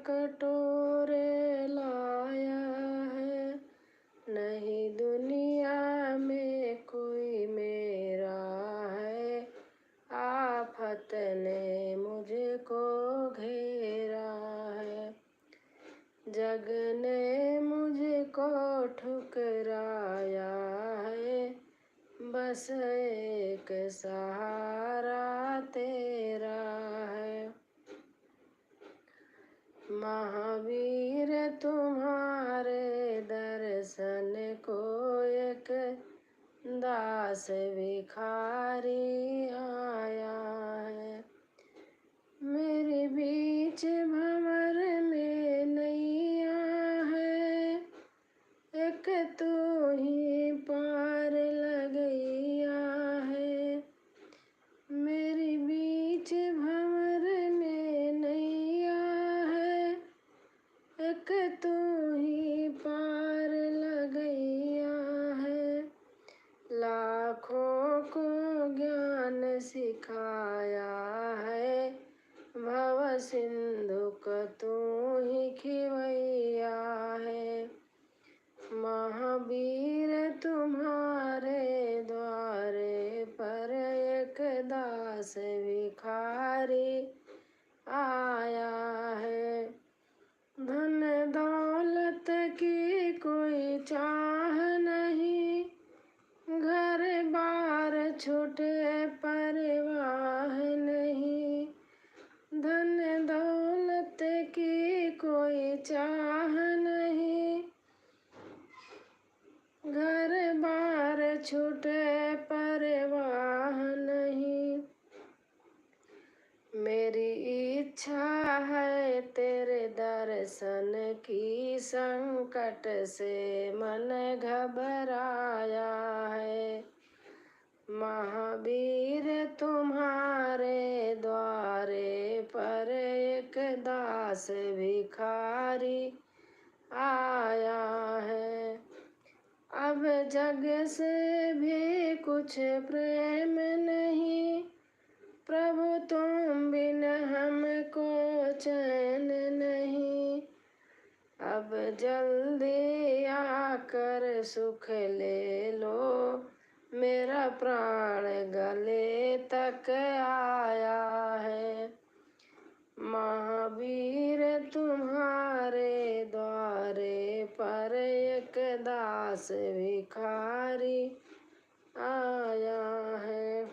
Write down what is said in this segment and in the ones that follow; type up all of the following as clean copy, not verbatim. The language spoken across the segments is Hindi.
कटोरे लाया है, नहीं दुनिया में कोई मेरा है। आफत ने मुझको घेरा है, जग ने मुझको ठुकराया है, बस एक सहारा तेरा है। महावीर तुम्हारे दर्शन को एक दास भिखारी आया है, मेरे बीच भंवर में नैया है, एक तू ही पार लगैया है। मेरे बीच भंवर में नैया है, एक तू ही पार लगैया है। लाखों को ज्ञान सिखाया है, भव सिंधु का तू ही खिवैया है। महावीर तुम्हारे द्वारे पर एक दास भिखारी आया है, धन दौलत की कोई चाह नहीं, घर बार छूटे परवाह नहीं। धन दौलत की कोई चाह नहीं, घर बार छूटे परवाह नहीं। मेरी इच्छा है तेरे दर्शन की, संकट से मन घबराया है। महावीर तुम्हारे द्वारे पर एक दास भिखारी आया है, अब जग से भी कुछ प्रेम नहीं, प्रभु तुम बिन हमको चैन नहीं। अब जल्दी आकर सुख ले लो, मेरा प्राण गले तक आया है। महावीर तुम्हारे द्वारे पर एक दास भिखारी आया है।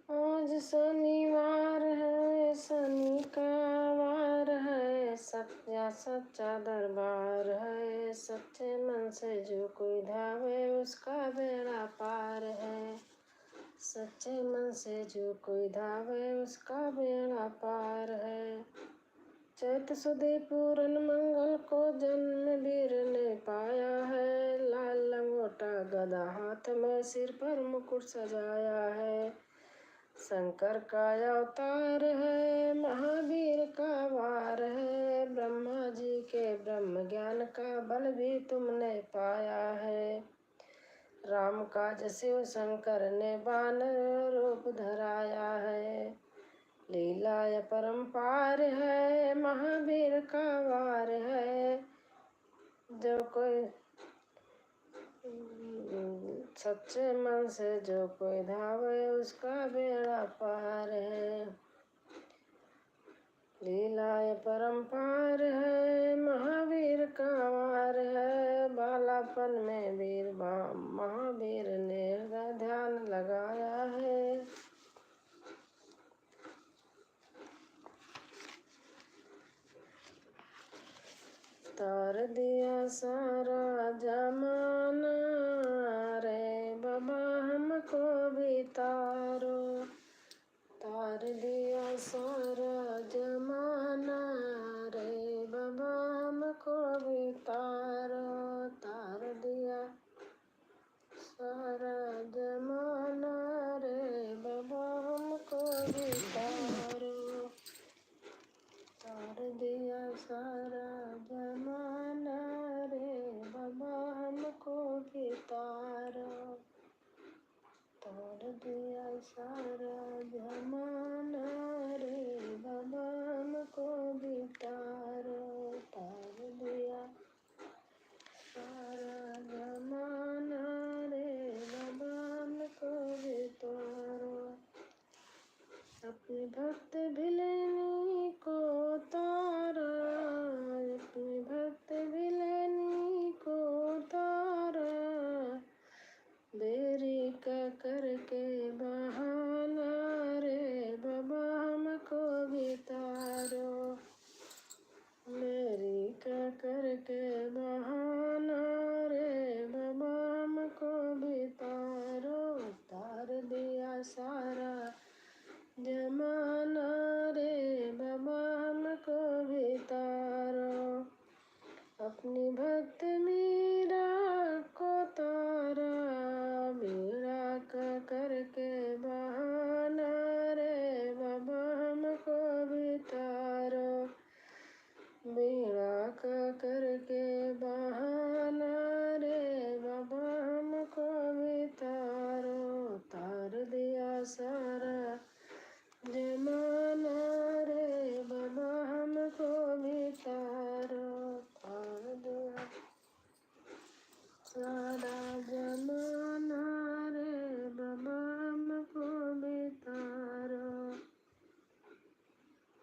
आज शनिवार है, शनि का वार है, सच्चा सच्चा दरबार है, सच्चे मन से जो कोई धावे उसका बेड़ा पार है। सच्चे मन से जो कोई धावे उसका बेड़ा पार है। चैत सुदी पूरन मंगल को जन्म वीर ने पाया है, लाल लंगोटा गदा हाथ में सिर पर मुकुट सजाया है। शंकर का अवतार है, महावीर का वार है, ब्रह्मा जी के ब्रह्म ज्ञान का बल भी तुमने पाया है। राम काज शिव शंकर ने वानर रूप धराया है, लीला अपरंपार है, महावीर का वार है। जो कोई सच्चे मन से जो कोई धावे उसका बेड़ा पार है, लीला अपरंपार है, महावीर का वार है। बालापन में वीर महावीर ने ध्यान लगाया है, तार दिया सारा जमाना रे बाबा हमको भी तारो, तार दिया सारा जमाना रे बाबा हमको भी तारो, तार दिया सारा जमाना रे बाबा हमको भी तारो, तार दिया सारा जमाना रे बाबा हमको भी तारो, तार दिया सारा जमाना रे बाबा हमको भी तारो, तार दिया सारा जमाना रे बाबा हमको भी तारो। अपने भक्त भिलनी को तारा, अपने भक्त भिलनी को तारा, बेरी का करके बहाना रे बाबा हमको भी तारो, मेरी का करके बहाना रे बाबा हमको भी तारो, तार दिया सारा जमाना रे बाबा हमको भी तारो। अपनी भक्त मीरा को तारा, मीरा का करके बहाना रे बाबा हमको भी तारो, मीरा का करके बहाना रे बाबा हमको भी तारो, तार दिया सारा जमाना रे बाबा हमको भी तारो, तार दिया सारा